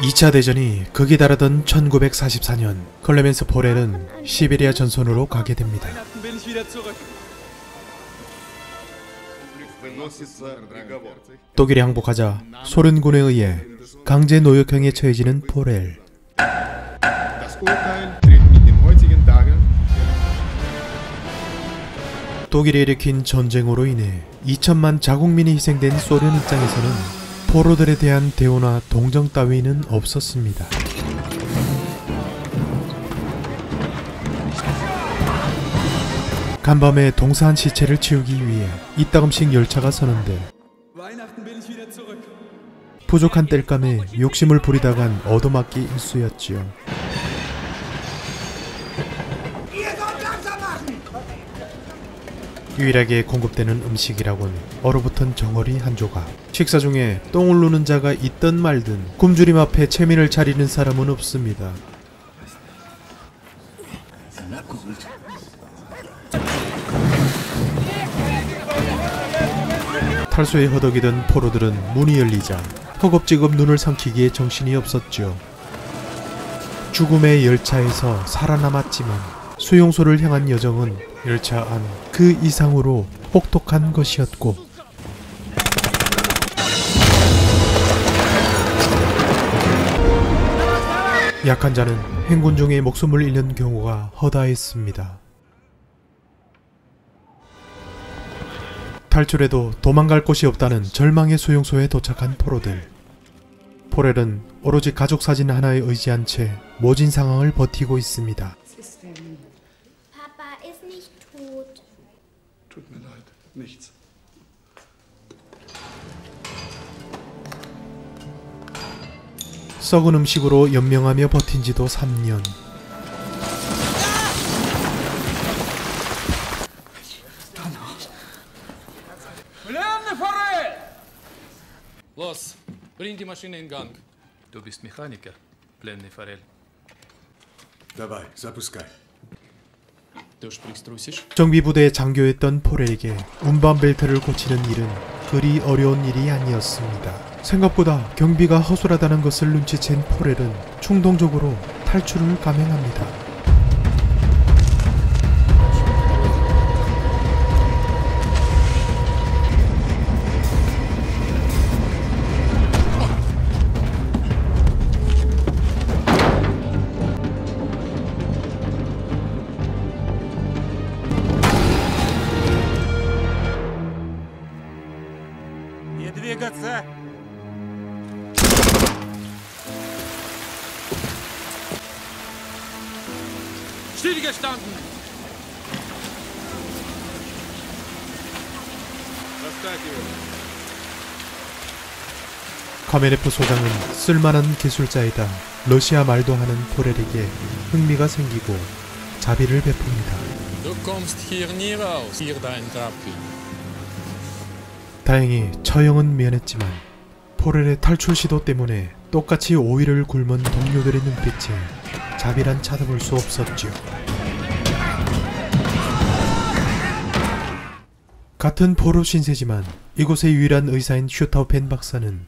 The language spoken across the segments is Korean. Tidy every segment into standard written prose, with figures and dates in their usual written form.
(2차) 대전이 극에 달하던 1944년 클레멘스 포렐은 시베리아 전선으로 가게 됩니다. 독일에 항복하자 소련군에 의해 강제 노역형에 처해지는 포렐. 독일이 일으킨 전쟁으로 인해 2천만 자국민이 희생된 소련 입장에서는 포로들에 대한 대우나 동정 따위는 없었습니다. 간밤에 동사한 시체를 치우기 위해 이따금씩 열차가 서는데 부족한 땔감에 욕심을 부리다간 얻어맞기 일쑤였지요. 유일하게 공급되는 음식이라곤 얼어붙은 정어리 한 조각. 식사 중에 똥을 누는 자가 있든 말든 굶주림 앞에 체면을 차리는 사람은 없습니다. 탈수에 허덕이던 포로들은 문이 열리자 허겁지겁 눈을 삼키기에 정신이 없었죠. 죽음의 열차에서 살아남았지만 수용소를 향한 여정은 열차 안 그 이상으로 혹독한 것이었고, 약한 자는 행군 중에 목숨을 잃는 경우가 허다했습니다. 탈출해도 도망갈 곳이 없다는 절망의 수용소에 도착한 포로들. 포렐은 오로지 가족 사진 하나에 의지한 채 모진 상황을 버티고 있습니다. 썩은 음식으로 연명하며 버틴 지도 3년. Los, bring die Maschine in Gang. Du bist Mechaniker, plenный Forel. Давай, запускай. Du sprichst Russisch? 정비부대에 장교했던 포렐에게 운반 벨트를 고치는 일은 그리 어려운 일이 아니었습니다. 생각보다 경비가 허술하다는 것을 눈치챈 포렐은 충동적으로 탈출을 감행합니다. Stillgestanden! 카메네프 소장은 쓸만한 기술자이다 러시아 말도 하는 포렐에게 흥미가 생기고 자비를 베풉니다. Du kommst hier nie raus. Hier dein Grabchen. 다행히 처형은 면했지만 포렐의 탈출 시도 때문에 똑같이 오이를 굶은 동료들의 눈빛에 자비란 찾아볼 수 없었죠. 같은 포로 신세지만 이곳의 유일한 의사인 슈타우펜 박사는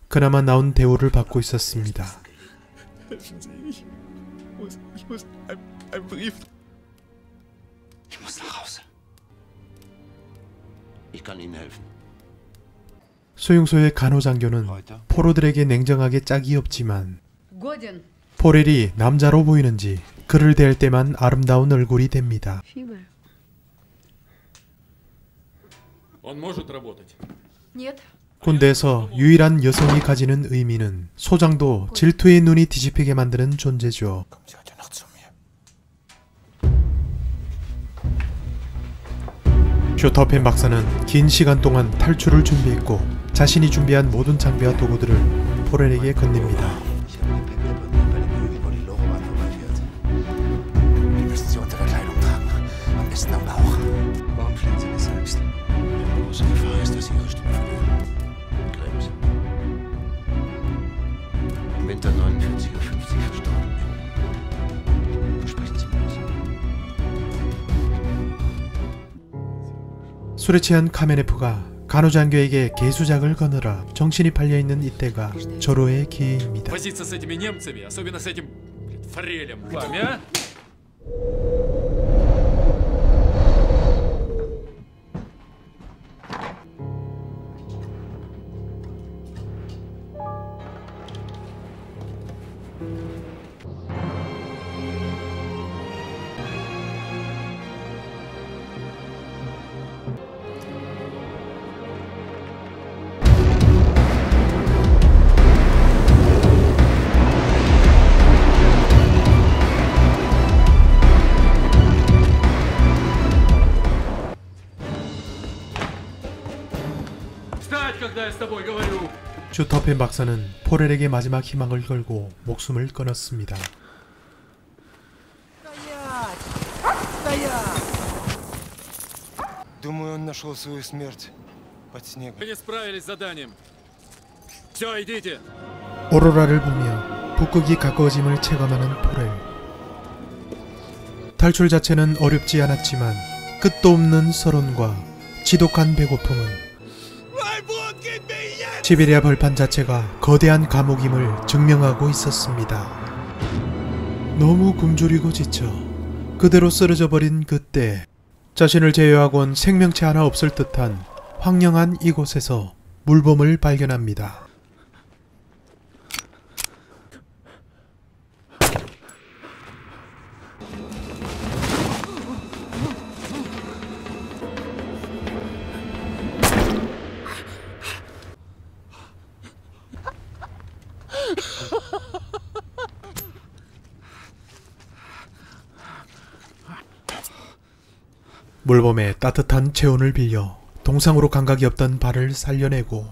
그나마 나온 대우를 받고 있었습니다. 수용소의 간호장교는 포로들에게 냉정하게 짝이 없지만 포렐이 남자로 보이는지 그를 대할 때만 아름다운 얼굴이 됩니다. 군대에서 유일한 여성이 가지는 의미는 소장도 질투의 눈이 뒤집히게 만드는 존재죠. 슈타우펜 박사는 긴 시간 동안 탈출을 준비했고 자신이 준비한 모든 장비와 도구들을 포렐에게 건넵니다. 술에 취한 카메네프가 간호장교에게 개수작을 거느라 정신이 팔려있는 이때가 절호의 기회입니다. Возиться с этими немцами, особенно с этим форелем. Пламя! Встать, когда я с тобой говорю! 슈터펜 박사는 포렐에게 마지막 희망을 걸고 목숨을 끊었습니다. Думаю, он нашел свою смерть под снегом. Вы не справились с заданием. Все, идите! 오로라를 보며 북극이 가까워짐을 체감하는 포렐. 탈출 자체는 어렵지 않았지만 끝도 없는 서론과 지독한 배고픔은 시베리아 벌판 자체가 거대한 감옥임을 증명하고 있었습니다. 너무 굶주리고 지쳐 그대로 쓰러져 버린 그때 자신을 제외하곤 생명체 하나 없을 듯한 황량한 이곳에서 물범을 발견합니다. 물범의 따뜻한 체온을 빌려 동상으로 감각이 없던 발을 살려내고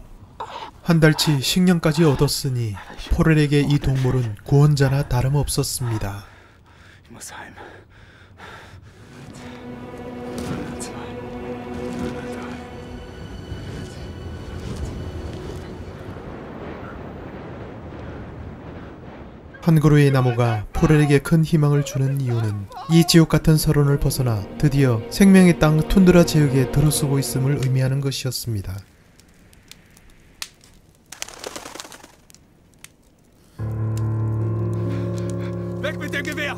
한 달치 식량까지 얻었으니 포렐에게 이 동물은 구원자나 다름없었습니다. 한 그루의 나무가 포렐에게 큰 희망을 주는 이유는 이 지옥같은 서론을 벗어나 드디어 생명의 땅 툰드라 지역에 들어서고 있음을 의미하는 것이었습니다. Weg mit dem Gewehr!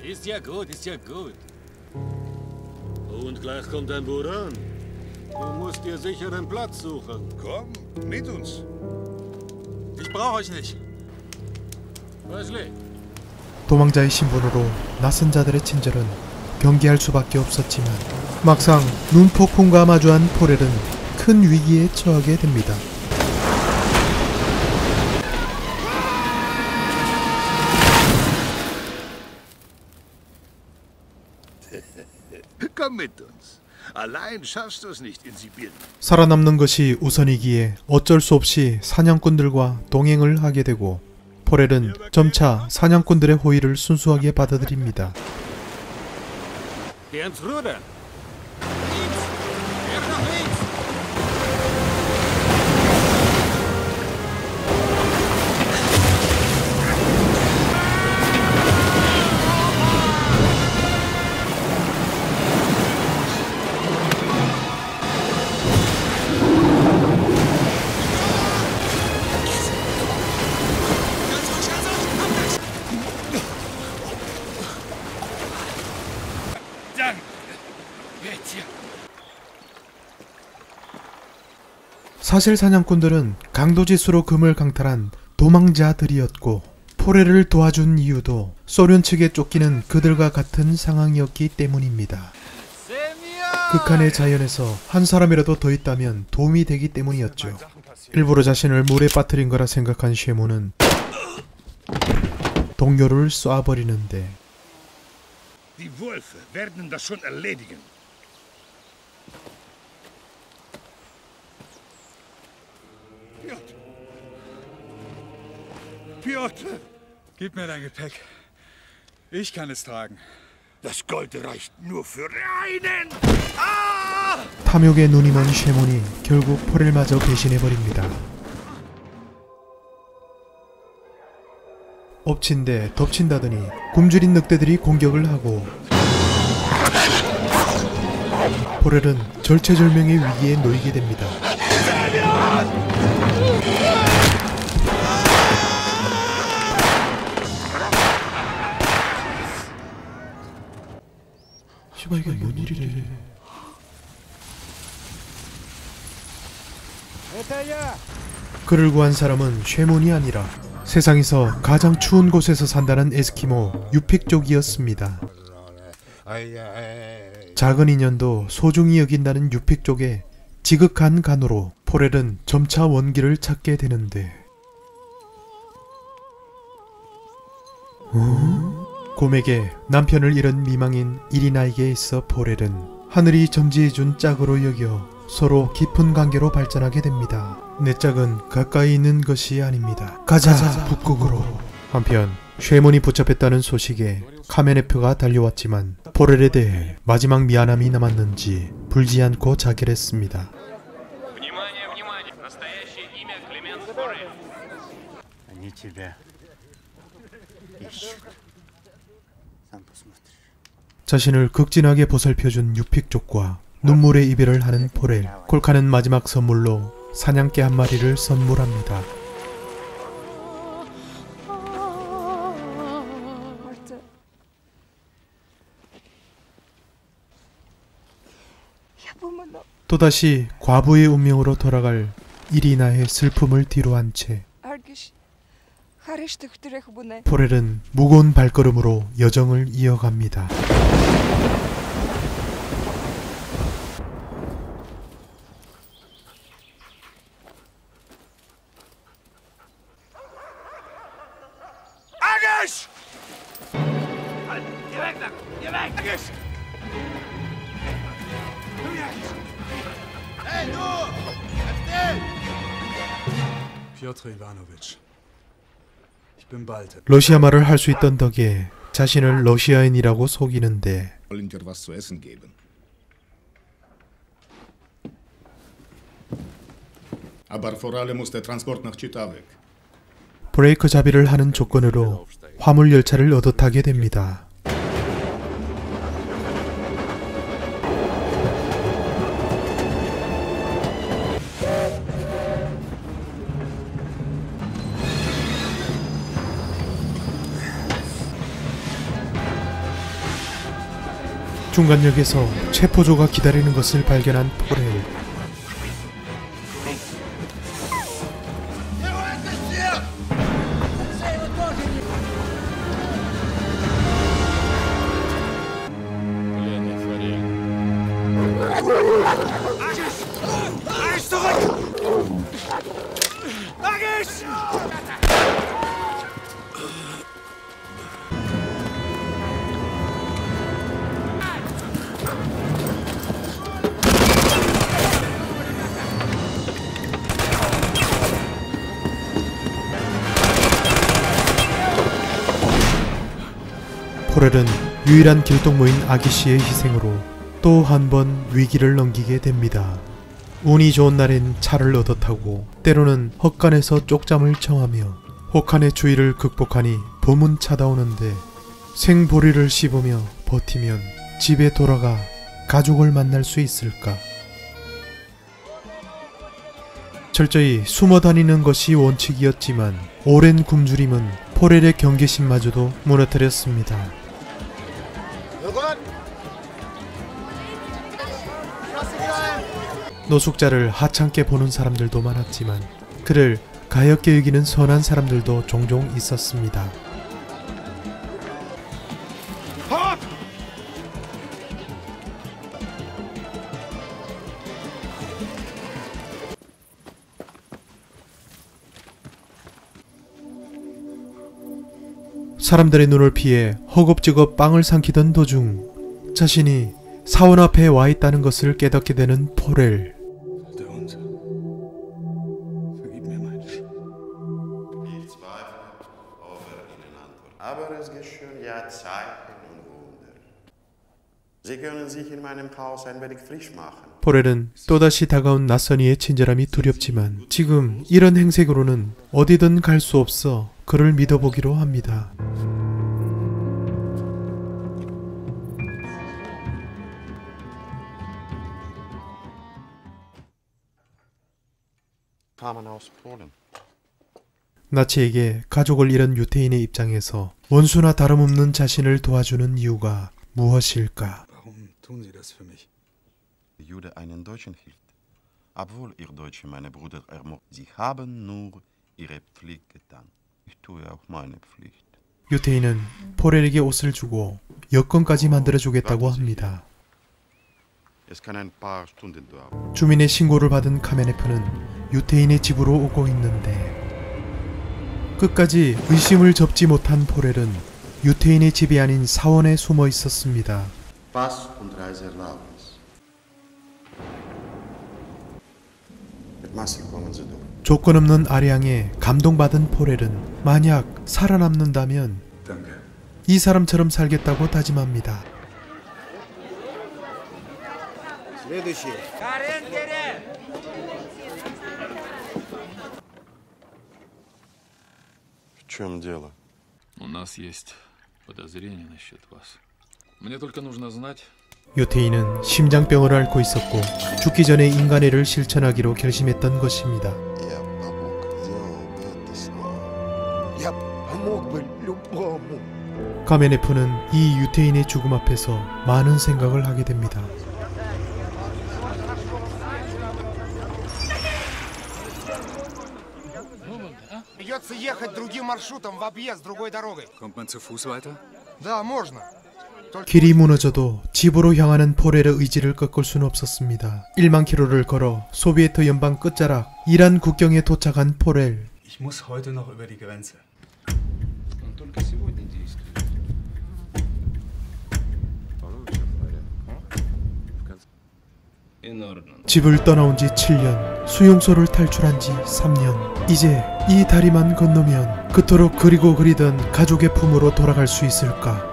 Ist ja gut, ist ja gut. Und gleich kommt dein Bruder an. Du musst dir sicheren Platz suchen. Komm, mit uns. Ich brauche euch nicht. Пошли! 도망자의 신분으로 낯선 자들의 친절은 경계할 수밖에 없었지만 막상 눈폭풍과 마주한 포렐은 큰 위기에 처하게 됩니다. Komm mit uns. Allein schaffst du es nicht in Sibirien. 살아남는 것이 우선이기에 어쩔 수 없이 사냥꾼들과 동행을 하게 되고 포렐은 점차 사냥꾼들의 호의를 순수하게 받아들입니다. Geh ans Ruder. 사실 사냥꾼들은 강도짓으로 금을 강탈한 도망자들이었고 포렐을 도와준 이유도 소련 측에 쫓기는 그들과 같은 상황이었기 때문입니다. 극한의 자연에서 한 사람이라도 더 있다면 도움이 되기 때문이었죠. 일부러 자신을 물에 빠뜨린 거라 생각한 쉐모는 동료를 쏴버리는데 Die Wölfe werden das schon erledigen. Piotr! Gib mir dein Gepäck. Ich kann es tragen. Das Gold reicht nur für einen! 탐욕에 눈이 먼 쉐몬이 결국 포렐마저 배신해버립니다. 엎친데 덮친다더니 굶주린 늑대들이 공격을 하고 포렐은 절체절명의 위기에 놓이게 됩니다. 씨발 이게 뭔 일이래. 그를 구한 사람은 쉐몬이 아니라 세상에서 가장 추운 곳에서 산다는 에스키모 유픽족이었습니다. 작은 인연도 소중히 여긴다는 유픽족의 지극한 간호로 포렐은 점차 원기를 찾게 되는데 곰에게 남편을 잃은 미망인 이리나에게 있어 포렐은 하늘이 점지해준 짝으로 여겨 서로 깊은 관계로 발전하게 됩니다. 내 짝은 가까이 있는 것이 아닙니다. 가자 북극으로. 한편 쉐몬이 붙잡혔다는 소식에 카메네프가 달려왔지만 포렐에 대해 마지막 미안함이 남았는지 불지 않고 자결했습니다. 자신을 극진하게 보살펴준 유픽족과 눈물의 이별을 하는 포렐. 콜카는 마지막 선물로 사냥개 한 마리를 선물합니다. 또다시 과부의 운명으로 돌아갈 이리나의 슬픔을 뒤로한 채 포렐은 무거운 발걸음으로 여정을 이어갑니다. Piotr Ivanovich, ich bin bald. 러시아 말을 할 수 있던 덕에 자신을 러시아인이라고 속이는데 Wollen dir was zu essen geben? Aber vor allem muss der Transport nach Chita weg. 브레이크 자비를 하는 조건으로 화물 열차를 얻어 타게 됩니다. 중간역에서 체포조가 기다리는 것을 발견한 포렐. 포렐은 유일한 길동무인 아기씨의 희생으로 또 한 번 위기를 넘기게 됩니다. 운이 좋은 날엔 차를 얻어 타고 때로는 헛간에서 쪽잠을 청하며 혹한의 추위를 극복하니 봄은 찾아오는데 생보리를 씹으며 버티면 집에 돌아가 가족을 만날 수 있을까? 철저히 숨어 다니는 것이 원칙이었지만 오랜 굶주림은 포렐의 경계심마저도 무너뜨렸습니다. 노숙자를 하찮게 보는 사람들도 많았지만 그를 가엾게 여기는 선한 사람들도 종종 있었습니다. 사람들의 눈을 피해 허겁지겁 빵을 삼키던 도중 자신이 사원 앞에 와 있다는 것을 깨닫게 되는 포렐. 포렐은 또다시 다가온 낯선 이의 친절함이 두렵지만 지금 이런 행색으로는 어디든 갈 수 없어 그를 믿어보기로 합니다. Kamen aus Polen. 나치에게 가족을 잃은 유태인의 입장에서 원수나 다름없는 자신을 도와주는 이유가 무엇일까? Warum tun Sie das für mich? Der Jude einen Deutschen hielt. Obwohl ihr Deutsche meine Brüder ermordet. Sie haben nur ihre Pflicht getan. Ich tue auch meine Pflicht. 유태인은 포렐에게 옷을 주고 여권까지 만들어주겠다고 합니다. Es kann ein paar Stunden dauern. 주민의 신고를 받은 카메네프는 유태인의 집으로 오고 있는데 끝까지 의심을 접지 못한 포렐은 유태인의 집이 아닌 사원에 숨어 있었습니다. Pass und Reiseerlaubnis. Mit Masse kommen Sie durch. 조건 없는 아량에 감동받은 포렐은 만약 살아남는다면 Danke. 이 사람처럼 살겠다고 다짐합니다. Следующий. В чем дело? У нас есть подозрения насчет вас. Мне только нужно знать, 유태인은 심장병을 앓고 있었고 죽기 전에 인간애를 실천하기로 결심했던 것입니다. Я помог. Сделал бы это снова. Я помог бы любому. 카메네프는 이 유태인의 죽음 앞에서 많은 생각을 하게 됩니다. Придется ехать другим маршрутом в объезд другой дорогой. Kommt man zu Fuß weiter? Да, можно. 길이 무너져도 집으로 향하는 포렐의 의지를 꺾을 수는 없었습니다. 1만 킬로를 걸어 소비에트 연방 끝자락 이란 국경에 도착한 포렐. Ich muss heute noch über die Grenze. Он только сегодня действует. 집을 떠나온 지 7년, 수용소를 탈출한 지 3년. 이제 이 다리만 건너면 그토록 그리고 그리던 가족의 품으로 돌아갈 수 있을까?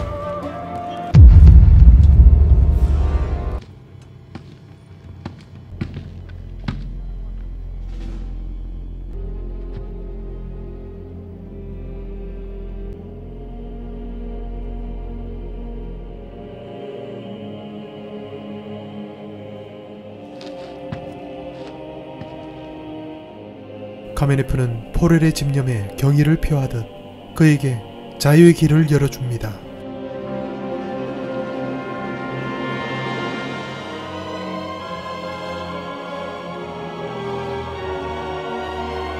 카메네프는 포렐의 집념에 경의를 표하듯 그에게 자유의 길을 열어줍니다.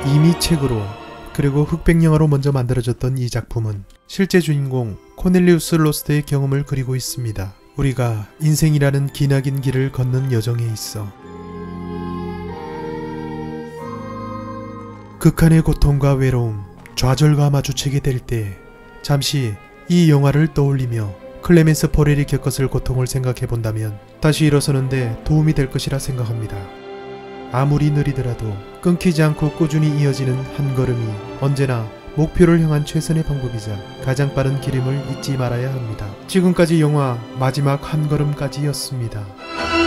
이미 책으로 그리고 흑백 영화로 먼저 만들어졌던 이 작품은 실제 주인공 코넬리우스 로스트의 경험을 그리고 있습니다. 우리가 인생이라는 기나긴 길을 걷는 여정에 있어 극한의 고통과 외로움, 좌절과 마주치게 될 때 잠시 이 영화를 떠올리며 클레멘스 포렐이 겪었을 고통을 생각해 본다면 다시 일어서는데 도움이 될 것이라 생각합니다. 아무리 느리더라도 끊기지 않고 꾸준히 이어지는 한 걸음이 언제나 목표를 향한 최선의 방법이자 가장 빠른 길임을 잊지 말아야 합니다. 지금까지 영화 마지막 한 걸음까지였습니다.